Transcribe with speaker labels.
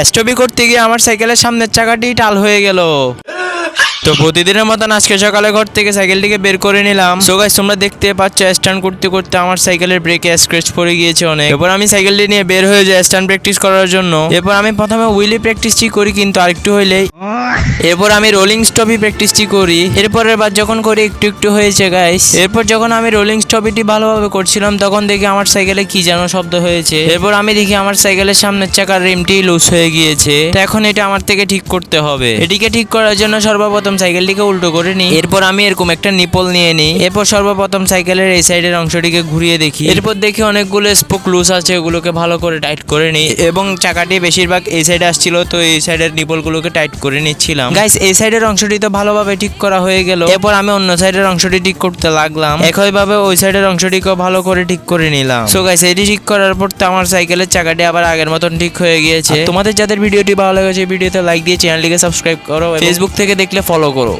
Speaker 1: স্টপি করতে গিয়ে আমার সাইকেলের সামনের চাকাটি টাল হয়ে গেল। তো প্রতিদিনের মতন আজকে সকালে ঘর থেকে সাইকেলটিকে বের করে নিলাম। সো গাইস তোমরা দেখতে পাচ্ছ স্ট্যান্ড করতে করতে আমার সাইকেলের ব্রেকে স্ক্র্যাচ পড়ে গিয়েছে অনেক। এরপর আমি সাইকেলটি নিয়ে বের হয়ে যাই স্ট্যান্ড প্র্যাকটিস করার জন্য। এরপর আমি প্রথমে হুইলি প্র্যাকটিসটি করি, কিন্তু আরেকটু হইলেই এরপর আমি রোলিং স্টপি প্র্যাকটিসটি করি। এরপরের বার যখন করি একটু একটু হয়েছে গাইস। এরপর যখন আমি রোলিং স্টপিটি ভালোভাবে করছিলাম তখন দেখি আমার সাইকেলে কি যেন শব্দ হয়েছে। এরপর আমি দেখি আমার সাইকেলের সামনের চাকার রিমটি লুজ হয়ে গিয়েছে। তো এখন এটা আমার থেকে ঠিক করতে হবে। এটিকে ঠিক করার জন্য সর্বপ্রথম সাইকেলটিকে উল্টো করে নিই। এরপর আমি এরকম একটা নিপল নিয়ে নিই। এরপর সর্বপ্রথম সাইকেলের এই সাইডের অংশটিকে ঘুরিয়ে দেখি। এরপর দেখি অনেকগুলো স্পোক লুজ আছে, ওগুলোকে ভালো করে টাইট করে নিই। এবং চাকাটি বেশিরভাগ এই সাইডে আসছিল, তো এই সাইডের নিপলগুলোকে টাইট করে নিচ্ছিলাম। গাইস এই সাইডের অংশটি তো ভালোভাবে ঠিক করা হয়ে গেল। এরপর আমি অন্য সাইডের অংশটি ঠিক করতে লাগলাম। একইভাবে ওই সাইডের অংশটিকেও ভালো করে ঠিক করে নিলাম। সো গাইস এটি ঠিক করার পর তো আমার সাইকেলের চাকাটি আবার আগের মতন ঠিক হয়ে গিয়েছে। তোমাদের যাদের ভিডিওটি ভালো লেগেছে ভিডিওতে লাইক দিয়ে চ্যানেলটিকে সাবস্ক্রাইব করো, ফেসবুক থেকে দেখলে ফলো করো।